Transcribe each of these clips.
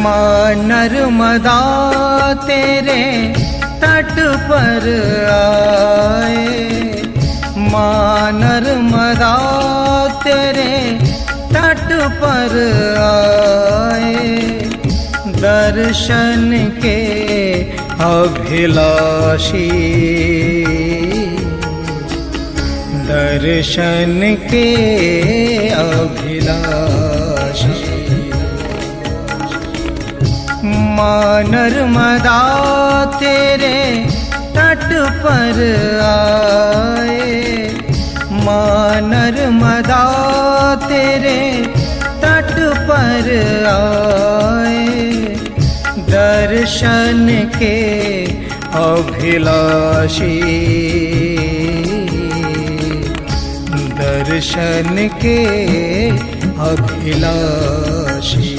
माँ नर्मदा तेरे तट पर आए, माँ नर्मदा तेरे तट पर आए, दर्शन के अभिलाषी, दर्शन के अभिलाषी। माँ नर्मदा तेरे तट पर आए, माँ नर्मदा तेरे तट पर आए, दर्शन के अभिलाषी, दर्शन के अभिलाषी।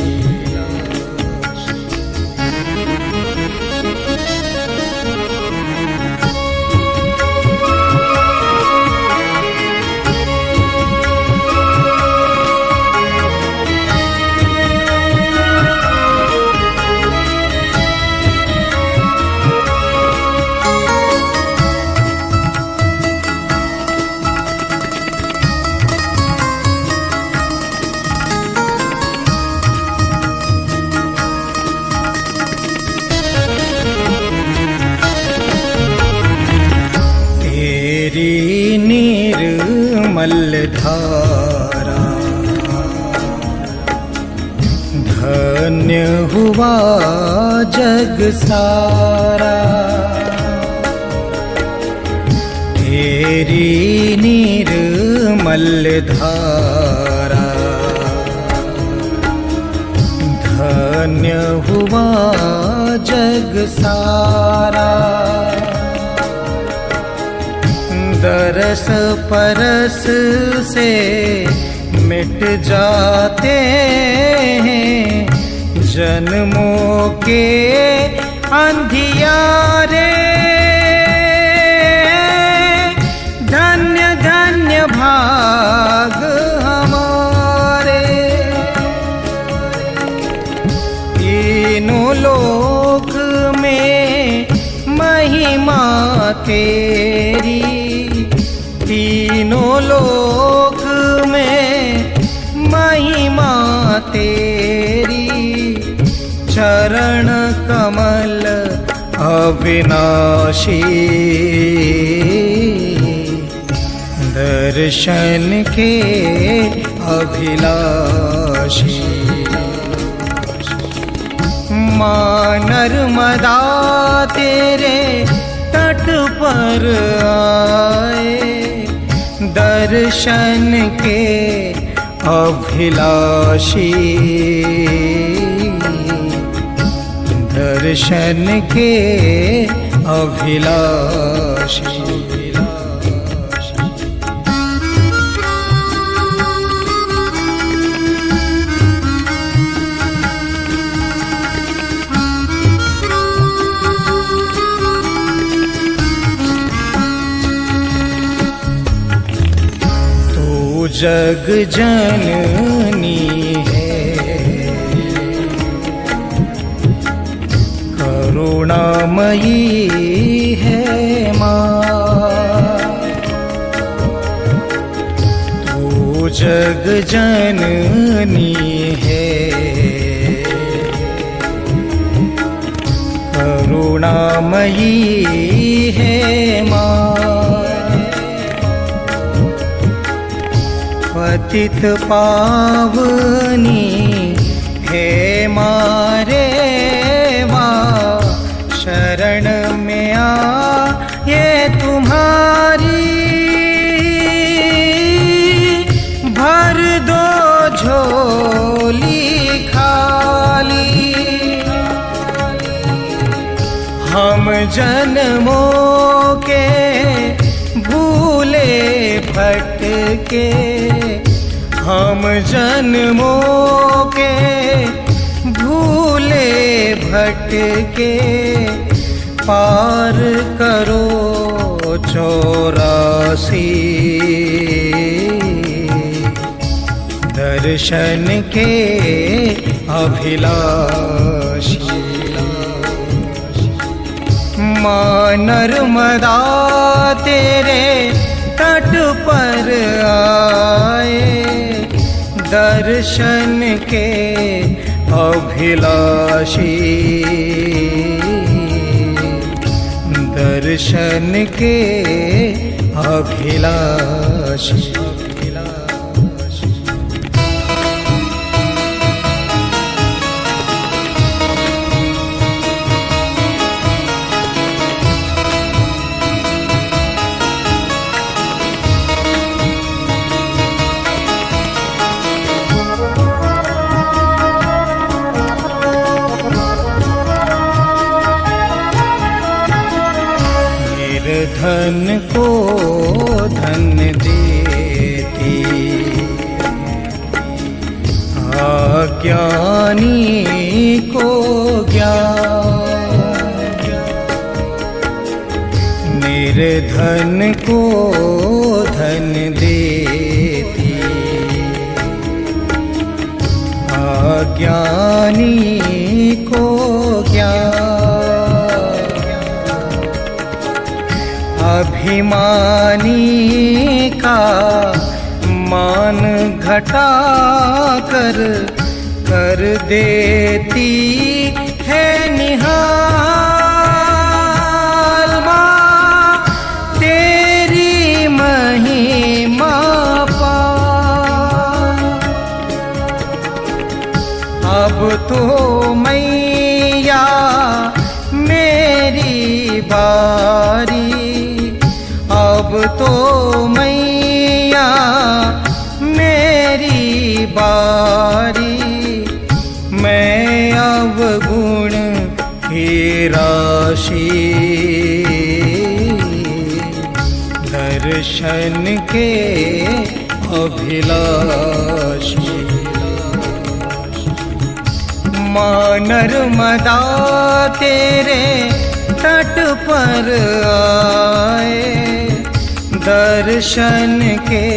निर्मल धारा धन्य हुआ जग सारा, तेरी निर्मल धारा धन्य हुआ जग सारा, दरस परस से मिट जाते हैं जन्मों के अंधियारे, धन्य धन्य भाग हमारे, तीनों लोक में महिमा तेरी, तीनों लोक में महिमा तेरी, चरण कमल अविनाशी, दर्शन के अभिलाषी। माँ नर्मदा तेरे तट पर आए, दर्शन के अभिलाषी, दर्शन के अभिलाषी। जग जननी है करुणामयी है माँ, तू जग जननी है करुणामयी है माँ, पतित पावनी हे मारे माँ, शरण में आ ये तुम्हारी, भर दो झोली खाली, हम जन्मों के भूले भटके, हम जन्मों के भूले भटके, पार करो 84, दर्शन के अभिलाषी। माँ नर्मदा तेरे तट पर आए, दर्शन के अभिलाषी, दर्शन के अभिलाषी। धन को धन देती, अज्ञानी को ज्ञान, निर्धन को धन देती, अज्ञानी को ज्ञान। अभिमानी का मान घटा कर देती है निहाल। माँ तेरी महिमा पार, अब तो मैया मेरी बारी, अब तो मैया मेरी बारी। मैं अवगुण की राशि, दर्शन के अभिलाषी। माँ नर्मदा तेरे तट पर आए, दर्शन के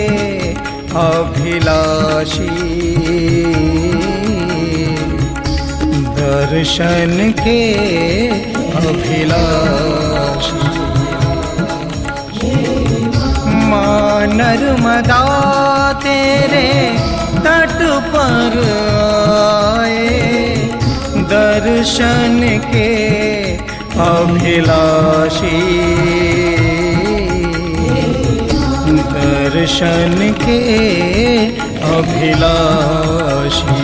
अभिलाषी, दर्शन के अभिलाषी। माँ नर्मदा तेरे तट पर आए, दर्शन के अभिलाषी, दर्शन के अभिलाषी।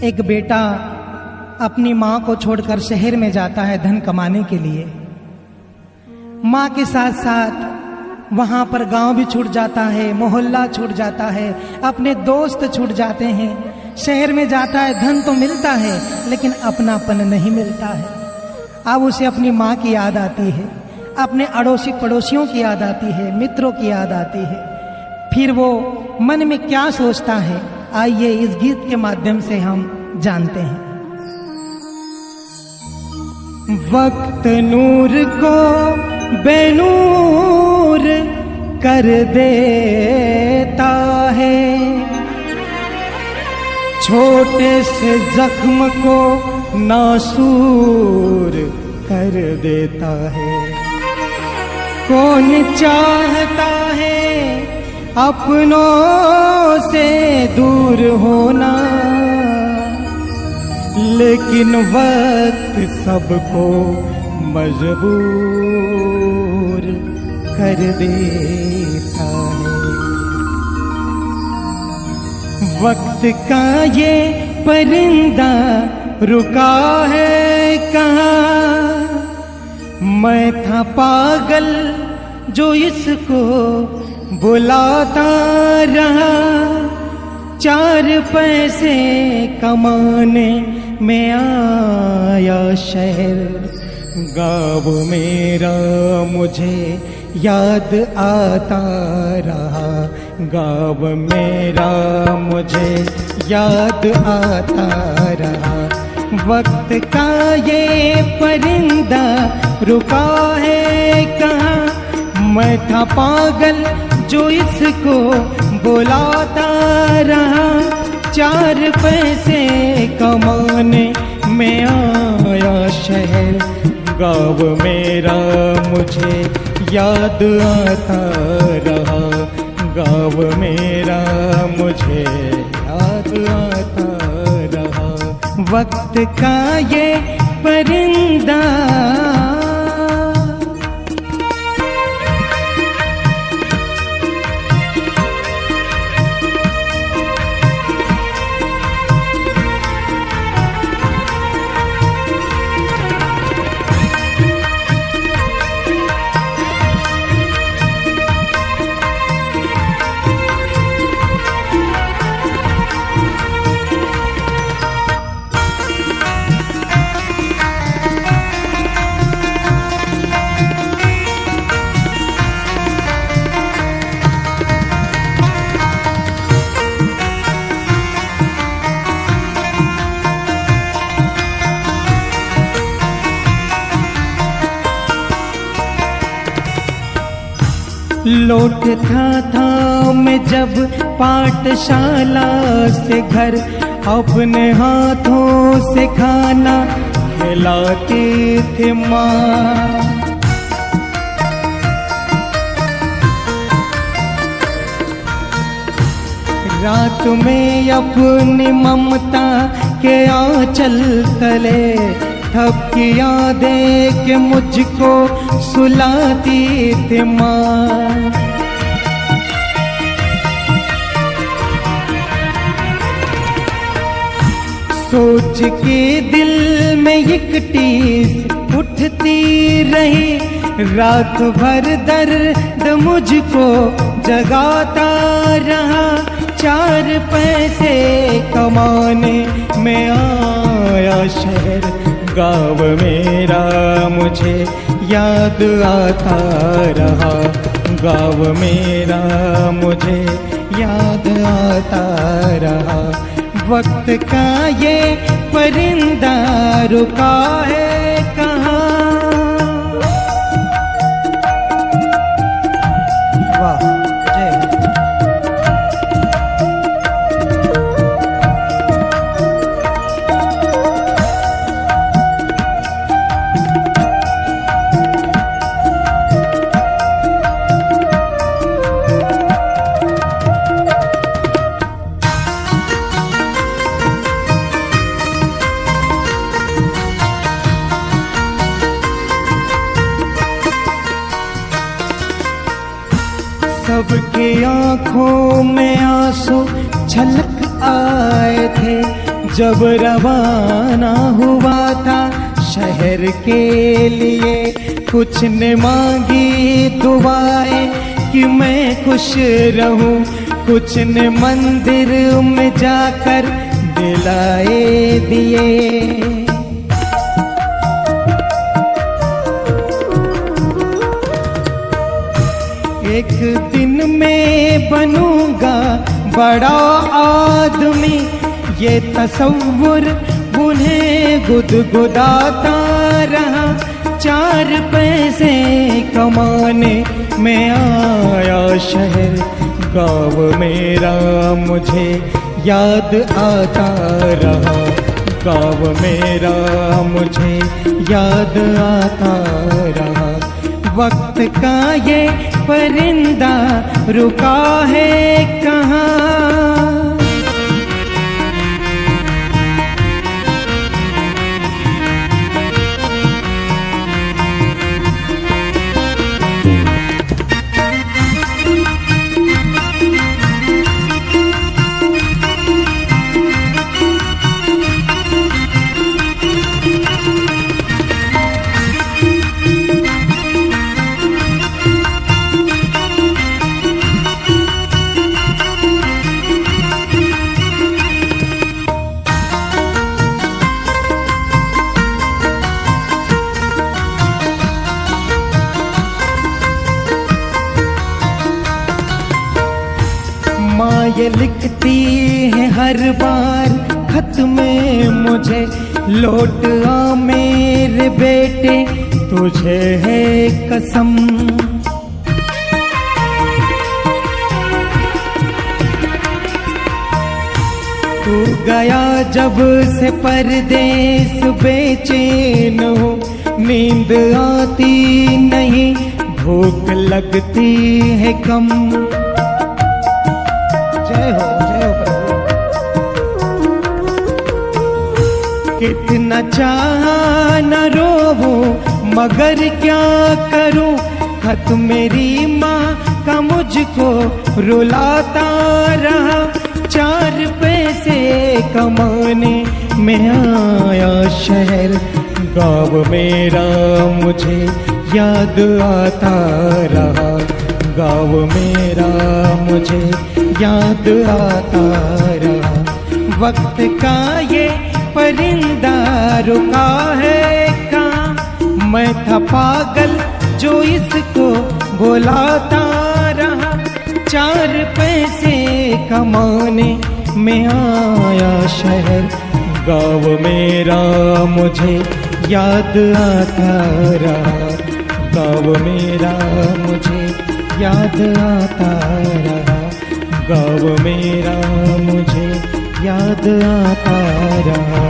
एक बेटा अपनी माँ को छोड़कर शहर में जाता है धन कमाने के लिए। माँ के साथ साथ वहाँ पर गांव भी छूट जाता है, मोहल्ला छूट जाता है, अपने दोस्त छूट जाते हैं। शहर में जाता है, धन तो मिलता है लेकिन अपनापन नहीं मिलता है। अब उसे अपनी माँ की याद आती है, अपने अड़ोसी पड़ोसियों की याद आती है, मित्रों की याद आती है। फिर वो मन में क्या सोचता है, आइए इस गीत के माध्यम से हम जानते हैं। वक्त नूर को बेनूर कर देता है, छोटे से जख्म को नासूर कर देता है। कौन चाहता है अपनों से दूर होना, लेकिन वक्त सबको मजबूर कर देता है। वक्त का ये परिंदा रुका है कहाँ, मैं था पागल जो इसको बुलाता रहा। 4 पैसे कमाने में आया शहर। गाँव मेरा मुझे याद आता रहा, गाँव मेरा मुझे याद आता रहा। वक्त का ये परिंदा रुका है कहाँ, मैं था पागल जो इसको बुलाता रहा। 4 पैसे कमाने में आया शहर, गाँव मेरा मुझे याद आता रहा, गाँव मेरा मुझे याद आता रहा। वक्त का ये परिंदा लौटता था मैं जब पाठशाला से घर, अपने हाथों से खाना खिलाते थे माँ। रात में अपनी ममता के आंचल तले थपकियाँ दे के मुझको सुलाती थी माँ। सोच के दिल में एक टीस उठती रही, रात भर दर्द मुझको जगाता रहा। 4 पैसे कमाने में आया शहर, गाँव मेरा मुझे याद आता रहा, गाँव मेरा मुझे याद आता रहा। वक्त का ये परिंदा रुका है कहाँ। वाह जय। सबके आंखों में आंसू छलक आए थे जब रवाना हुआ था शहर के लिए। कुछ ने मांगी दुआएं कि मैं खुश रहूं, कुछ ने मंदिर में जाकर दिलाए दिए। एक दिन मैं बनूंगा बड़ा आदमी, ये तसव्वुर उन्हें गुदगुदाता रहा। 4 पैसे कमाने में आया शहर, गाँव मेरा मुझे याद आता रहा, गाँव मेरा मुझे याद आता रहा। वक्त का ये परिंदा रुका है कहाँ। ये लिखती है हर बार खत में मुझे, लौट आ मेरे बेटे तुझे है कसम। तू गया जब से परदेस बेचैन हूँ, नींद आती नहीं भूख लगती है कम। जय हो प्रभु। कितना चाहा न रोऊं मगर क्या करूं, खत मेरी माँ का मुझको रुलाता रहा। 4 पैसे कमाने में आया शहर, गाँव मेरा मुझे याद आता रहा। गाँव मेरा मुझे याद आता रहा। वक्त का ये परिंदा रुका है कहाँ, मैं था पागल जो इसको बुलाता रहा। 4 पैसे कमाने में आया शहर, गाँव मेरा मुझे याद आता रहा। गाँव मेरा मुझे याद आता रहा। गाँव मेरा मुझे याद आता रहा।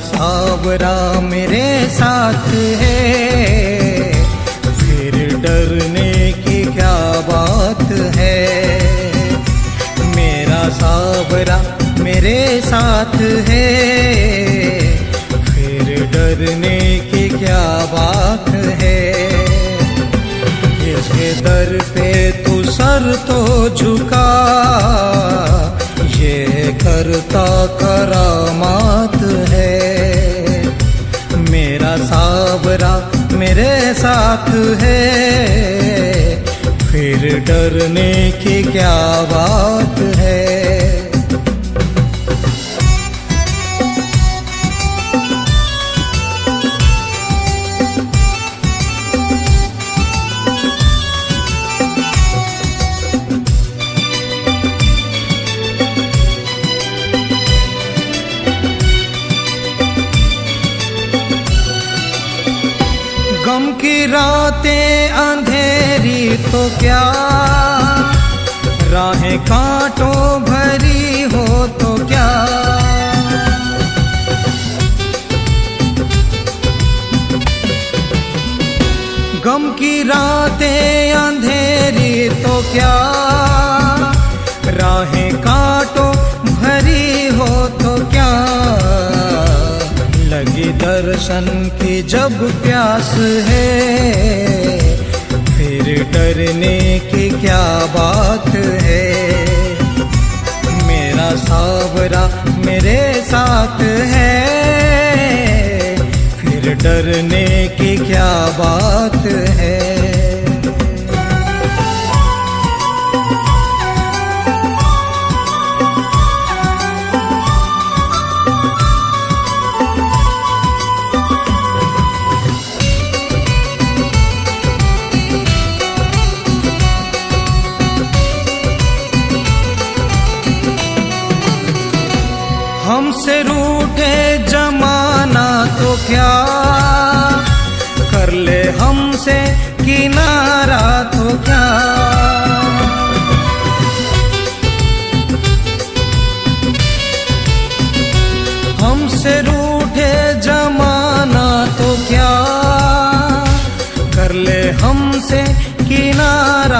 सावरा मेरे साथ है, फिर डरने की क्या बात है। मेरा सावरा मेरे साथ है, फिर डरने की क्या बात है। इसके दर पे तू सर तो झुका, ये करता करामात है। मेरा सावरा मेरे साथ है, फिर डरने की क्या बात है। गम की रातें अंधेरी तो क्या, राहें कांटों भरी हो तो क्या। गम की रातें अंधेरी तो क्या, राहें कांटों भरी हो तो क्या। लगी दर्शन की जब प्यास है, फिर डरने की क्या बात है। मेरा सावरा मेरे साथ है, फिर डरने की क्या बात है। हमसे रूठे जमाना तो क्या, कर ले हमसे किनारा तो क्या। हमसे रूठे जमाना तो क्या, कर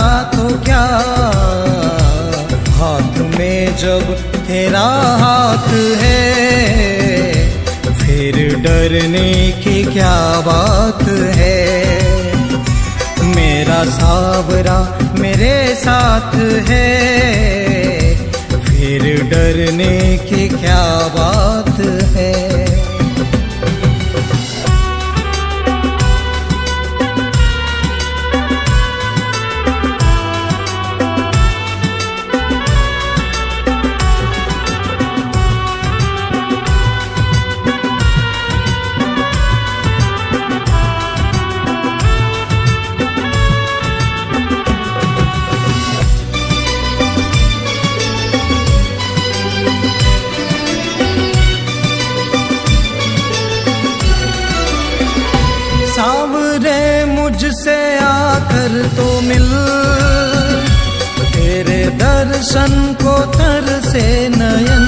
सावरा तो क्या, हाथ में जब तेरा हाथ है, फिर डरने की क्या बात है। मेरा सावरा मेरे साथ है, फिर डरने की क्या बात है। सावरे मुझसे आकर तो मिल, तेरे दर्शन को तरसे नयन।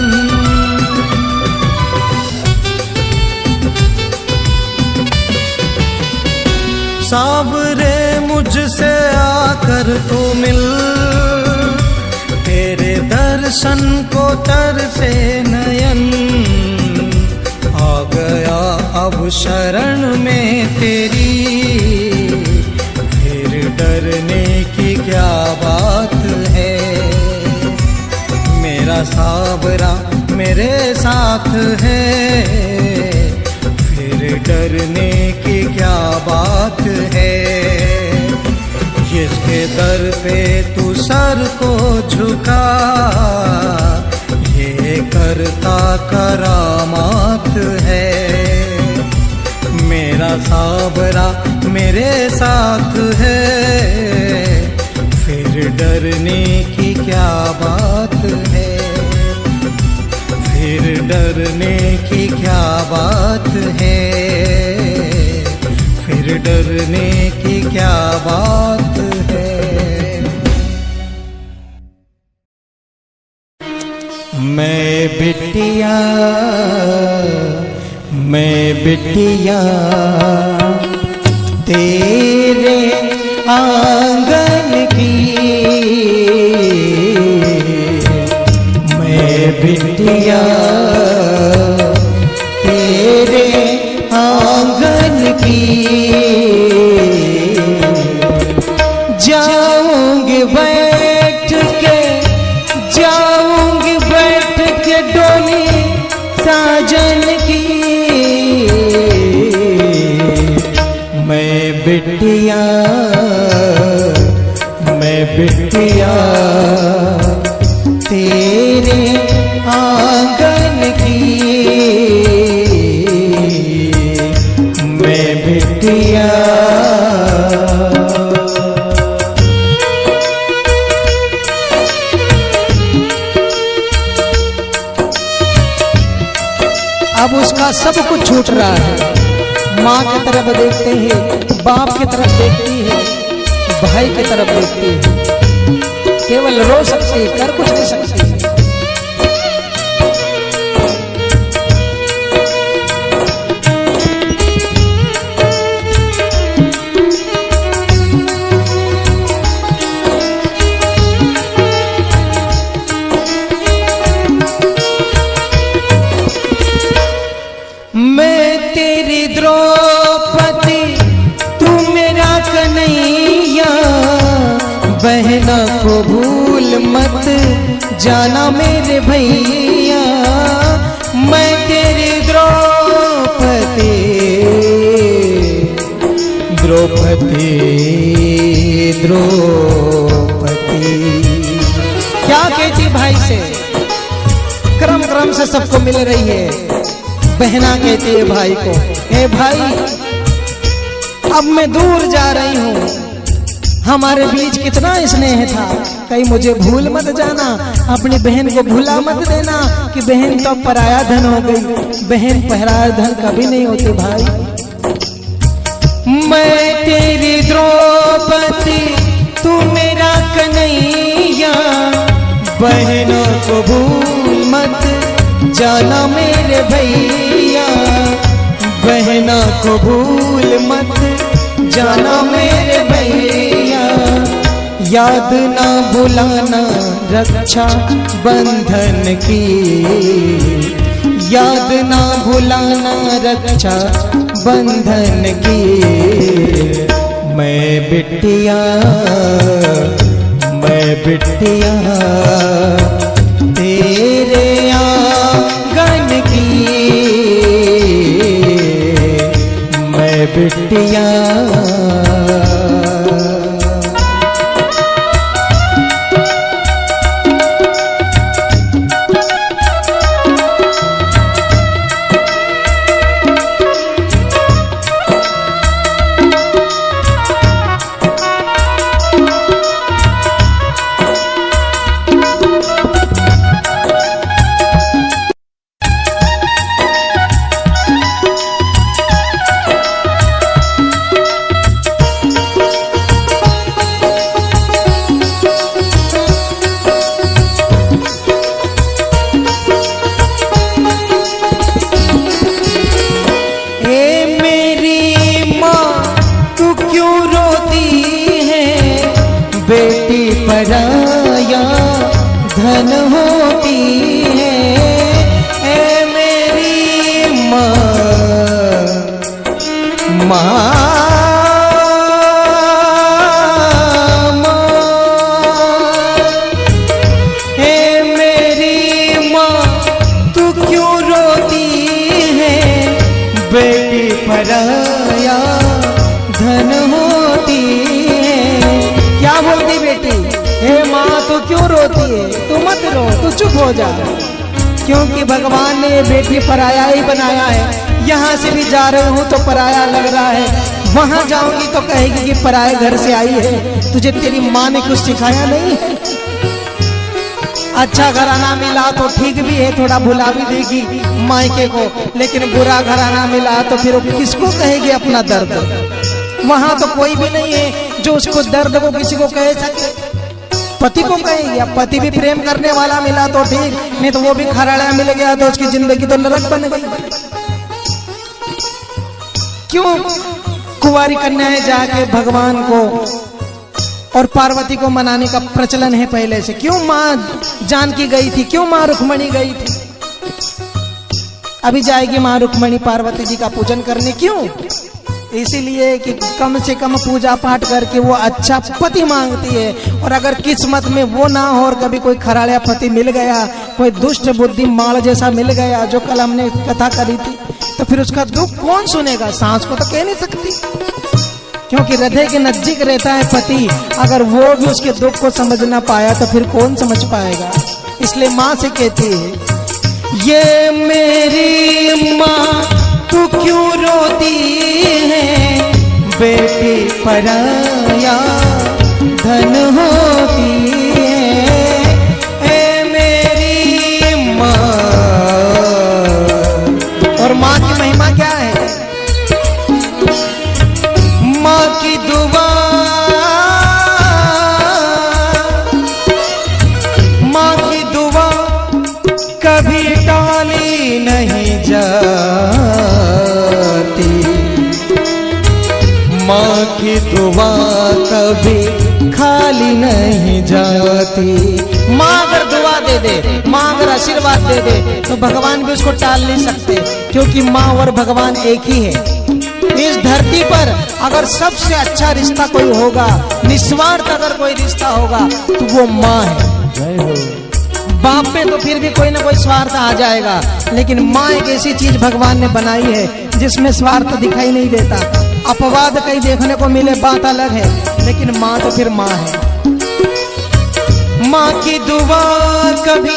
सावरे मुझसे आकर तो मिल, तेरे दर्शन को तरसे नयन। आ गया अब शरण में तेरी, फिर डरने की क्या बात है। मेरा सावरा मेरे साथ है, फिर डरने की क्या बात है। जिसके दर पे तू सर को झुका, ये करता करामात है। मेरा सावरा मेरे साथ है, फिर डरने की क्या बात है। फिर डरने की क्या बात है, फिर डरने की क्या बात है। मैं बिटिया, मैं बिटिया तेरे आंगन की, मैं बिटिया तेरे आंगन की। जाऊंगी बैठ के, जाऊंगी बैठ के डोली साजन की। मैं बिटिया, मैं बिटिया तेरे आंगन की, मैं बिटिया। अब उसका सब कुछ छूट रहा है। माँ की तरफ देखते हैं, बाप की तरफ देखती है, भाई की तरफ देखती है। केवल रो सकती है, कर कुछ नहीं सकती है। मैं तेरी द्रौपदी, तू मेरा कन्हैया। बहना को भूल मत जाना मेरे भैया। मैं तेरी द्रौपदी, द्रौपदी, द्रौपदी। क्या कहती भाई से, क्रम क्रम से सबको मिल रही है। बहना कहती है भाई को, हे भाई अब मैं दूर जा रही हूँ, हमारे बीच कितना स्नेह था, कहीं मुझे भूल मत जाना, अपनी बहन को भूला मत देना कि बहन तो पराया धन हो गई। बहन पराया धन कभी नहीं होती भाई। मैं तेरी द्रौपदी, तू मेरा कन्हैया। बहनों को भूल मत जाना मेरे भैया। बहना को भूल मत जाना मेरे भैया। याद ना भुलाना रक्षा बंधन की, याद ना भुलाना रक्षा बंधन की। मैं बिटिया तेरे आंगन की, मैं बिटिया। बेटी पराया धन होती है, ए मेरी माँ, माँ, ए मेरी माँ, तू क्यों रोती है? बेटी पराया धन होती है। क्या बोलती बेटी? हे माँ तू क्यों रोती है? तू मत रो, तू चुप हो जा, क्योंकि भगवान ने ये बेटी पराया ही बनाया है। यहाँ से भी जा रही हूँ तो पराया लग रहा है, वहां जाऊंगी तो कहेगी कि पराये घर से आई है। तुझे तेरी माँ ने कुछ सिखाया नहीं है? अच्छा घराना मिला तो ठीक भी है, थोड़ा भुला भी देगी मायके को, लेकिन बुरा घराना मिला तो फिर किसको कहेगी अपना दर्द? वहां तो कोई भी नहीं है जो उसको दर्द को किसी को कह सके। पति को कहेगी। अब पति भी प्रेम करने वाला मिला तो ठीक, नहीं तो वो भी खराड़ा मिल गया तो उसकी जिंदगी तो नरक बन गई। क्यों कुंवारी कन्याएं जाके भगवान को और पार्वती को मनाने का प्रचलन है पहले से? क्यों माँ जानकी गई थी? क्यों माँ रुक्मणी गई थी? अभी जाएगी माँ रुक्मणी पार्वती जी का पूजन करने। क्यों? इसीलिए कि कम से कम पूजा पाठ करके वो अच्छा पति मांगती है। और अगर किस्मत में वो ना हो और कभी कोई खराड़ा पति मिल गया, कोई दुष्ट बुद्धि माल जैसा मिल गया, जो कल हमने कथा करी थी, तो फिर उसका दुख कौन सुनेगा? सास को तो कह नहीं सकती, क्योंकि हृदय के नजदीक रहता है पति। अगर वो भी उसके दुख को समझ ना पाया तो फिर कौन समझ पाएगा? इसलिए माँ से कहती है, ये मेरी माँ तू क्यों रोती है? बेटी पराया धन होती है, ए मेरी माँ। और माँ की महिमा क्या है? माँ की दुआ, माँ की दुआ कभी टाली नहीं जाती, माँ की दुआ कभी खाली नहीं जाती। माँ अगर दुआ दे दे, माँ अगर आशीर्वाद दे दे, तो भगवान भी उसको टाल नहीं सकते, क्योंकि माँ और भगवान एक ही है। इस धरती पर अगर सबसे अच्छा रिश्ता कोई होगा, निस्वार्थ अगर कोई रिश्ता होगा, तो वो माँ है। जय हो। बाप पे तो फिर भी कोई ना कोई स्वार्थ आ जाएगा, लेकिन माँ एक ऐसी चीज भगवान ने बनाई है जिसमें स्वार्थ दिखाई नहीं देता। अपवाद कहीं देखने को मिले बात अलग है, लेकिन माँ तो फिर माँ है। माँ की दुआ कभी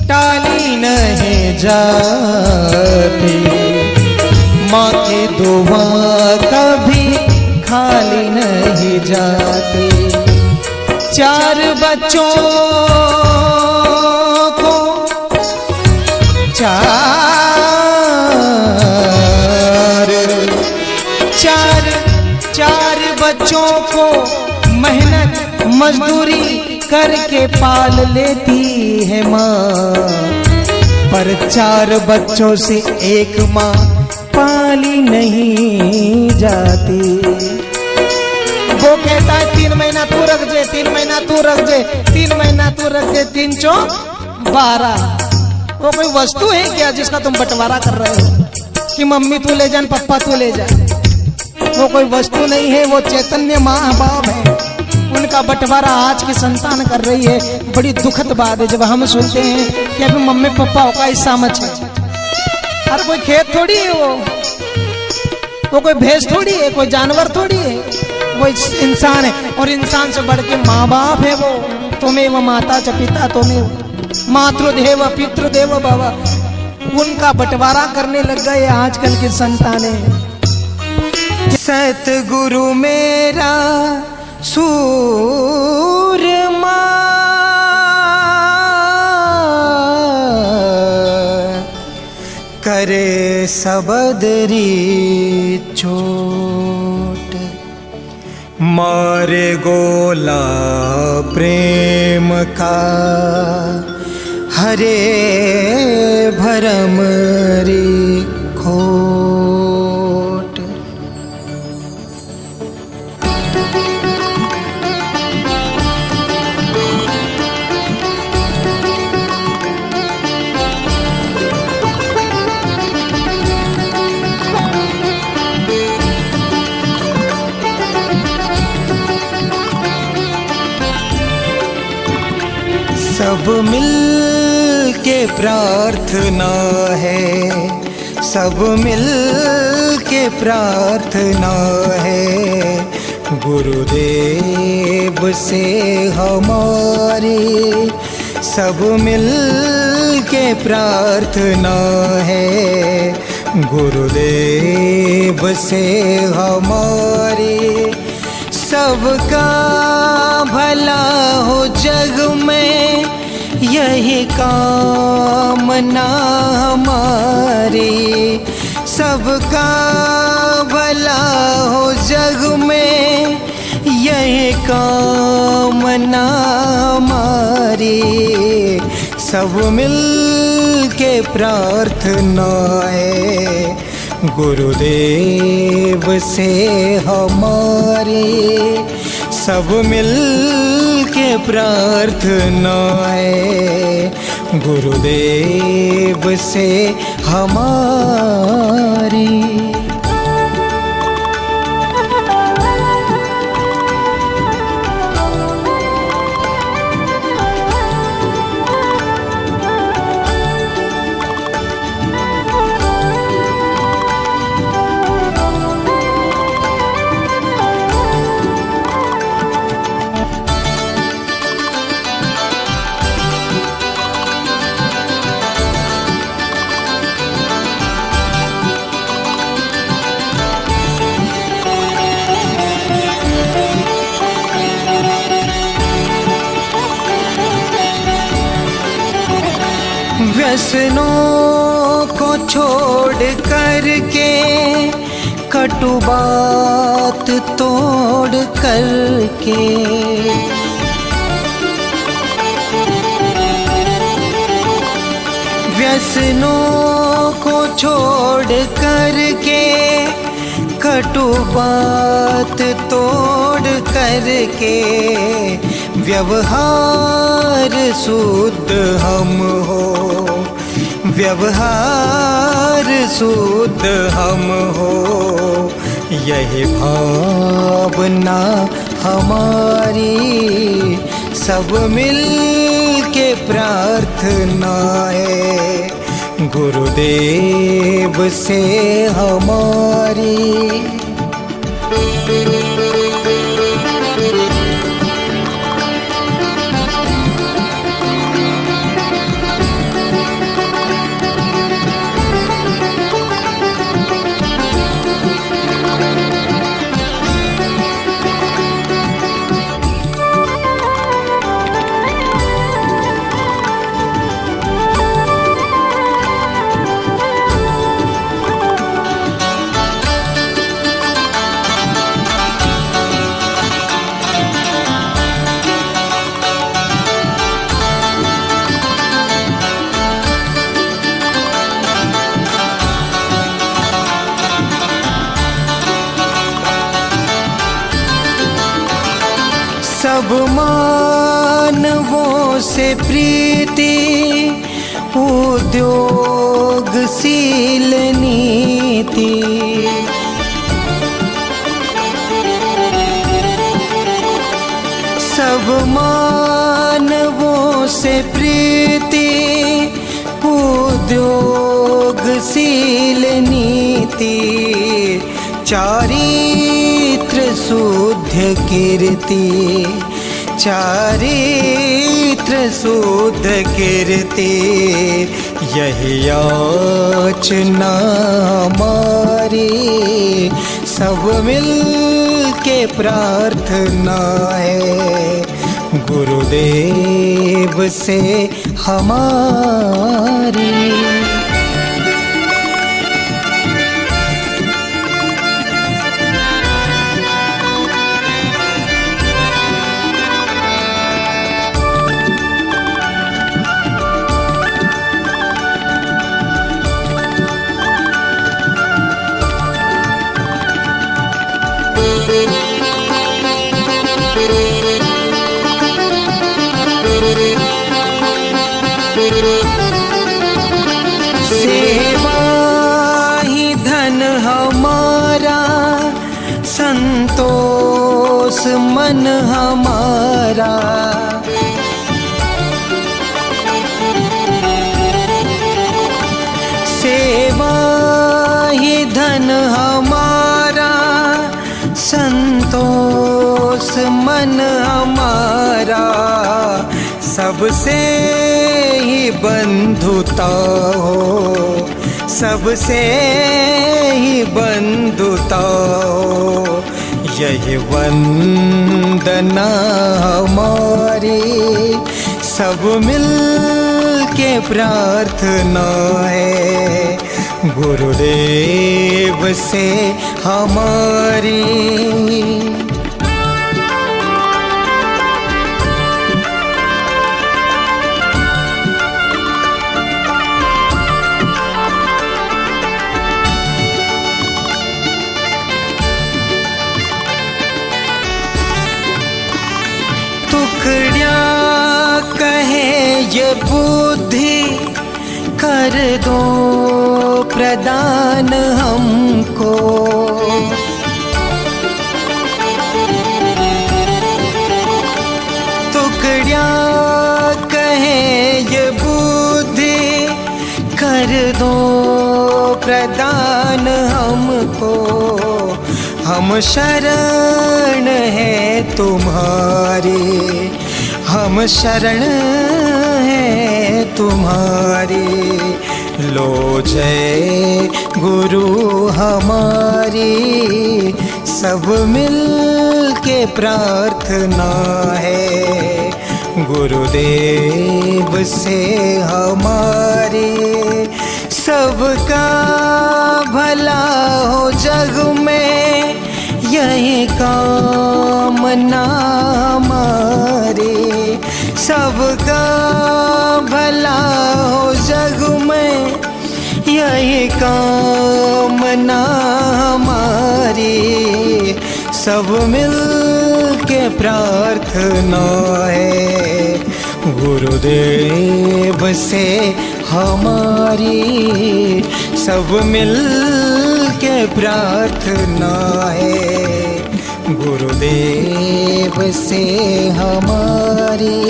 टाली नहीं जाती, माँ की दुआ कभी खाली नहीं जाती। चार बच्चों को चार बच्चों को मेहनत मजदूरी करके पाल लेती है माँ, पर चार बच्चों से एक माँ पाली नहीं जाती। वो कहता है 3 महीना तू रख जे, 3 महीना तू रख जे, 3 महीना तू रख जे, 3 चौक 12। वो कोई वस्तु है क्या जिसका तुम बंटवारा कर रहे हो कि मम्मी तू ले जा, पप्पा तू ले जा? वो कोई वस्तु नहीं है, वो चैतन्य माँ बाप है, उनका बंटवारा आज की संतान कर रही है। बड़ी दुखद बात है जब हम सुनते हैं कि अभी मम्मी पापा का हिस्सा मच है। अरे कोई खेत थोड़ी है, वो कोई भैंस थोड़ी है, कोई जानवर थोड़ी है, वो इंसान है। और इंसान से बढ़ के माँ बाप है वो। तुम्हें वो माता च पिता, तुम्हें मातृदेव पितृदेव बाबा, उनका बंटवारा करने लग गए आजकल की संतानें। सतगुरु मेरा सूरमा करे सबदरी चोट, मारे गोला प्रेम का हरे भरम री खोट। सब मिल के प्रार्थना है, सब मिल के प्रार्थना है, गुरुदेव से हमारी। सब मिल के प्रार्थना है, गुरुदेव से हमारी। सबका भला हो जग में यही कामना हमारी। सबका भला हो जग में यही कामना हमारी। सब मिल के प्रार्थना है, गुरुदेव से हमारी। सब मिल के प्रार्थना है, गुरुदेव से हमारी। व्यसनों को छोड़ कर के, कटु बात तोड़ कर के, व्यसनों को छोड़ कर के, कटु बात तोड़ कर के, व्यवहार शुद्ध हम हो, व्यवहार शुद्ध हम हो, यही भावना हमारी। सब मिल के प्रार्थना है, गुरुदेव से हमारी। सब मानवों से प्रीति उद्योगशील नीति, सब मानवों से प्रीति उद्योगशील नीति, चारित्र शुद्ध कीर्ति, चारित्र शुद्ध कीर्ति, यही याचना हमारी सब मिल के प्रार्थना है गुरुदेव से हमारी। सेवा ही धन हमारा, संतोष मन हमारा, सेवा ही धन हमारा, संतोष मन हमारा, सबसे ही बंधुता हो, सबसे ही बंधुता हो, यही वंदना हमारी सब मिल के प्रार्थना है गुरुदेव से हमारी। टुकड़िया कहे ये बुद्धि कर दो प्रदान हमको, टुकड़िया कहे ये बुद्धि कर दो प्रदान हमको, हम शरण है तुम्हारी, हम शरण है तुम्हारी, लो जय गुरु हमारी सब मिल के प्रार्थना है गुरुदेव से हमारी। सबका भला हो जग में यही कामना हमारी, सबका भला हो जग में यही कामना हमारी, सब मिल के प्रार्थना है गुरुदेव से हमारी, सब मिल के प्रार्थना है गुरुदेव से हमारी,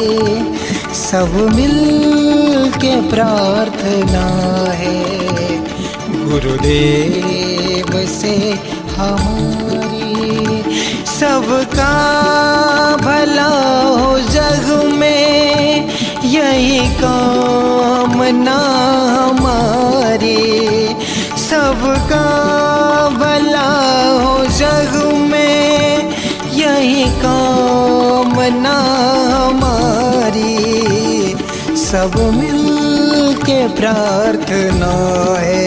सब मिल के प्रार्थना है गुरुदेव से हमारी। सबका भला हो जग में यही कामना हमारी, सबका भला हो जग में यही कामना हमारी, सब मिल के प्रार्थना है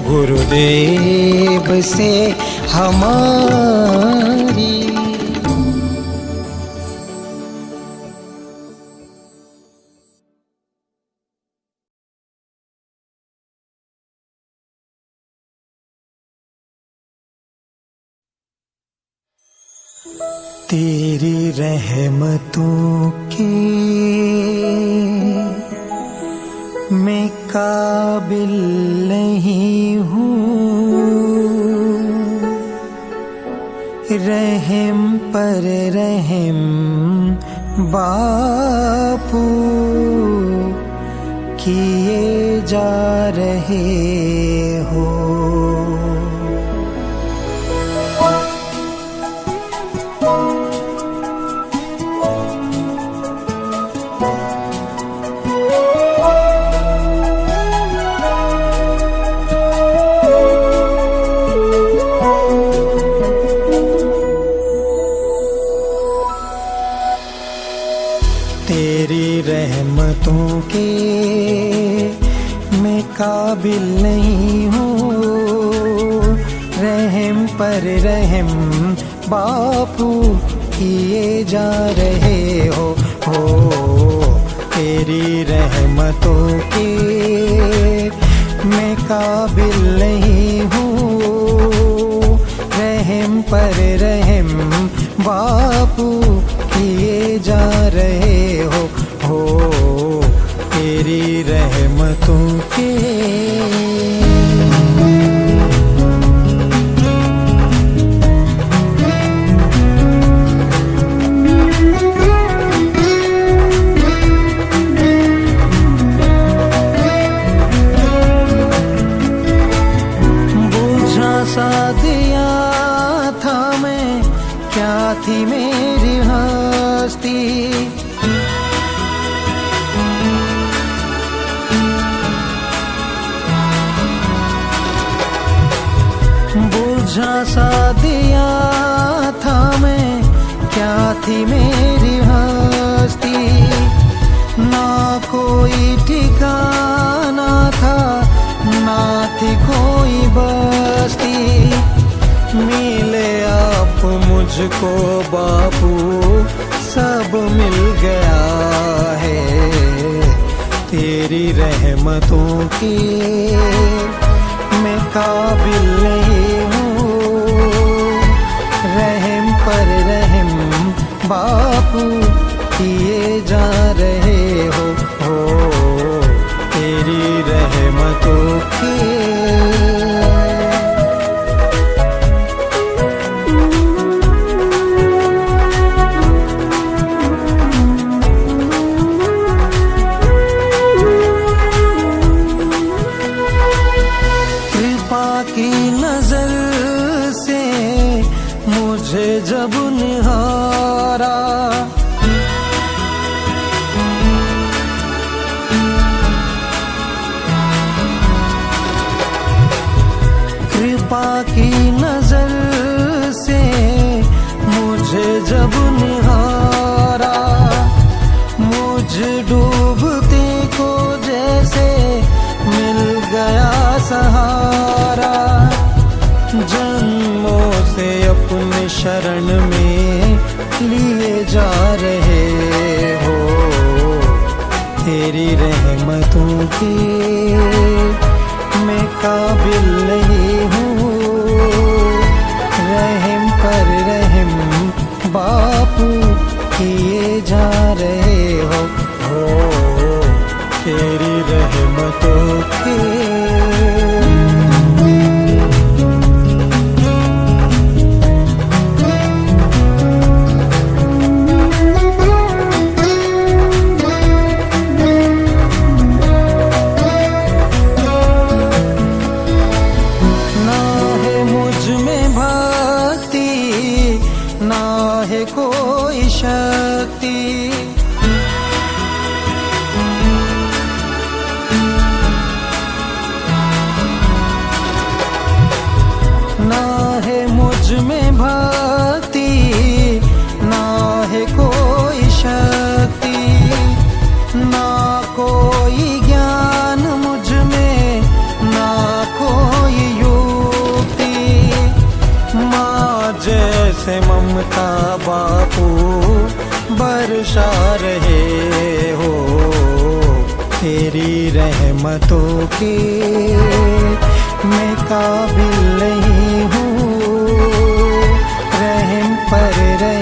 गुरुदेव से हमारी। तेरी रहमतों के मैं काबिल नहीं हूँ, रहम पर रहम बापू किए जा रहे हो। तेरी रहमतों के मैं काबिल नहीं हूँ, रहम पर रहम बापू किए जा रहे हो। तेरी रहमतों के मैं काबिल नहीं हूँ, रहम पर रहम बापू किए जा रहे हो। तेरी रहमतों के बुझा सा दिया था मैं, क्या थी मेरी हस्ती, बुझा सा दिया था मैं, क्या थी मेरी हस्ती, ना कोई ठिकाना था, ना थी कोई बस्ती, मिले आप मुझको बापू सब मिल गया है। तेरी रहमतों की मैं काबिल नहीं हूँ, रहम पर रहम बापू किए जा रहे हो। तेरी रहमतों की की नजर से मुझे जब निहारा, कृपा की नजर से मुझे जब निहारा, मुझे डूबते को जैसे मिल गया सहारा, जन्मों से अपने शरण में लिए जा रहे हो। तेरी रहमतों की मैं काबिल नहीं हूँ, रहम पर रहम बापू किए जा रहे हो। तेरी रहमतों की ना है कोई शक्ति, ना है मुझ में भक्ति, ना है कोई शक्ति, ना कोई ज्ञान मुझ में, ना कोई युक्ति, माँ जैसे ममता बापू बरसा रहे हो। तेरी रहमतों के मैं काबिल नहीं हूँ, रहम पर रहम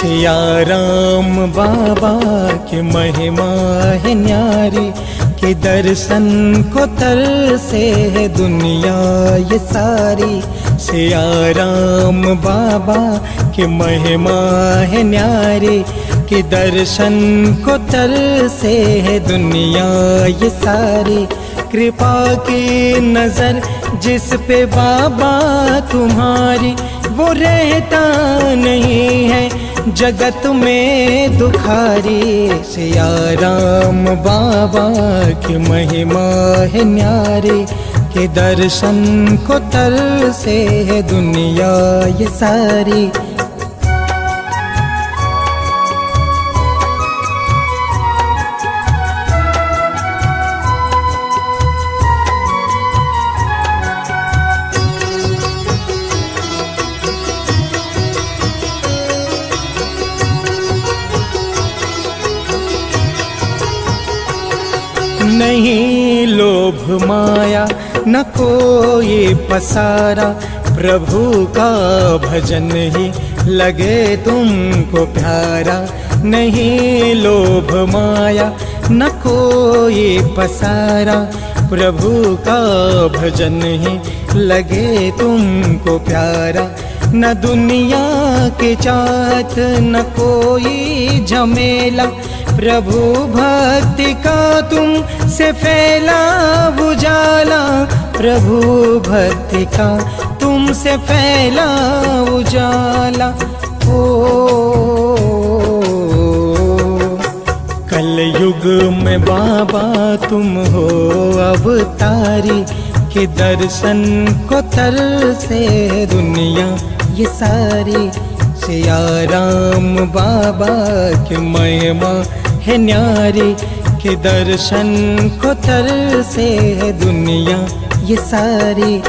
सिया राम बाबा की महिमा है न्यारी, के दर्शन को तरसे है दुनिया ये सारी। सिया राम बाबा की महिमा है न्यारी, के दर्शन को तरसे है दुनिया ये सारी। कृपा की नजर जिस पे बाबा तुम्हारी, वो रहता नहीं है जगत में दुखारी। सिया राम बाबा की महिमा है न्यारी, के दर्शन को तरसे है दुनिया ये सारी। नहीं लोभ माया न कोई पसारा, प्रभु का भजन ही लगे तुमको प्यारा। नहीं लोभ माया न कोई पसारा, प्रभु का भजन ही लगे तुमको प्यारा। न दुनिया के चाहत न कोई झमेला, प्रभु भक्ति का तुम से फैला उजाला। प्रभु भक्ति का तुम से फैला उजाला। ओ कलयुग में बाबा तुम हो अवतारी, के दर्शन को तरसे दुनिया ये सारी। सिया राम बाबा की महिमा है न्यारी, के दर्शन को तरसे है दुनिया ये सारी।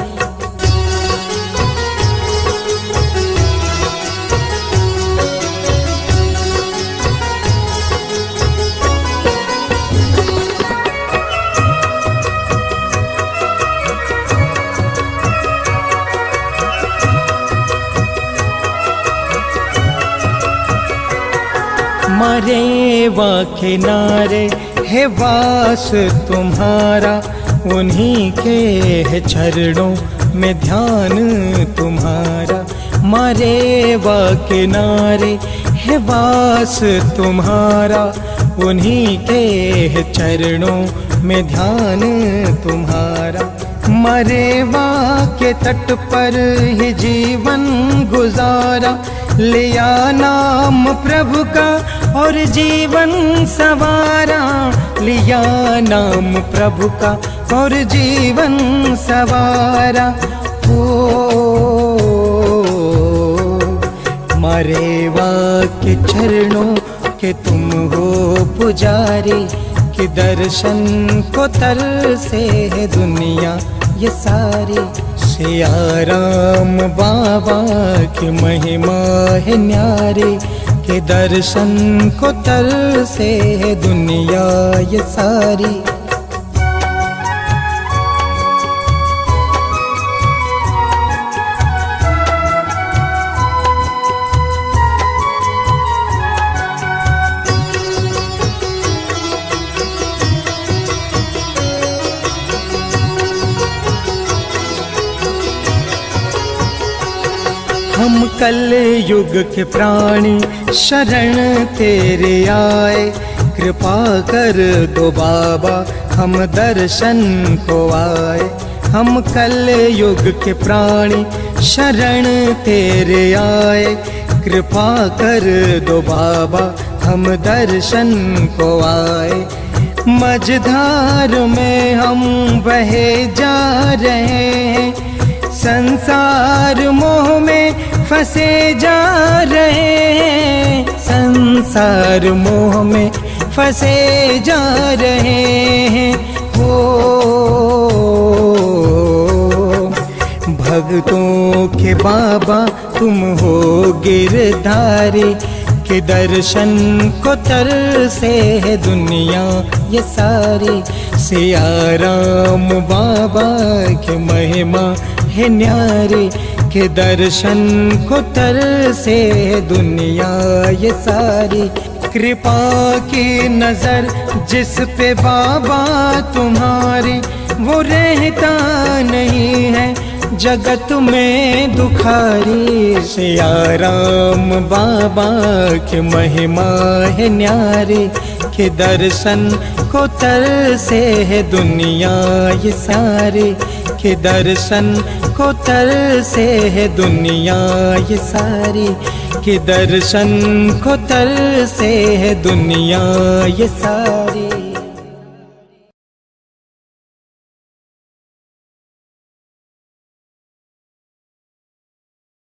मारे वा किनारे है वास तुम्हारा, उन्हीं के है चरणों में ध्यान तुम्हारा। मारे वा किनारे है वास तुम्हारा, उन्हीं के है चरणों में ध्यान तुम्हारा। मरेवा के तट पर ही जीवन गुजारा, लिया नाम प्रभु का और जीवन सवारा। लिया नाम प्रभु का और जीवन सवारा। मरेवा के चरणों के तुम हो पुजारी, कि दर्शन को तरसे है दुनिया ये सारी। सिया राम बाबा की महिमा है न्यारी, के दर्शन को तरसे है दुनिया ये सारी। हम कल युग के प्राणी शरण तेरे आए, कृपा कर दो बाबा हम दर्शन को आए। हम कल युग के प्राणी शरण तेरे आए, कृपा कर दो बाबा हम दर्शन को आए। मझधार में हम बहे जा रहे हैं, संसार मोह में फंसे जा रहे हैं। संसार मोह में फंसे जा रहे हैं। हो भक्तों के बाबा तुम हो गिरधारी, के दर्शन को तरसे है दुनिया ये सारी। सिया राम बाबा की महिमा है न्यारी, के दर्शन को तरसे दुनिया ये सारी। कृपा की नजर जिस पे बाबा तुम्हारी, वो रहता नहीं है जगत में दुखारी। सिया राम बाबा की महिमा है न्यारी, के दर्शन को तरसे है दुनिया ये सारी। के दर्शन को तरसे है दुनिया ये सारी। के दर्शन को तरसे है दुनिया ये सारी।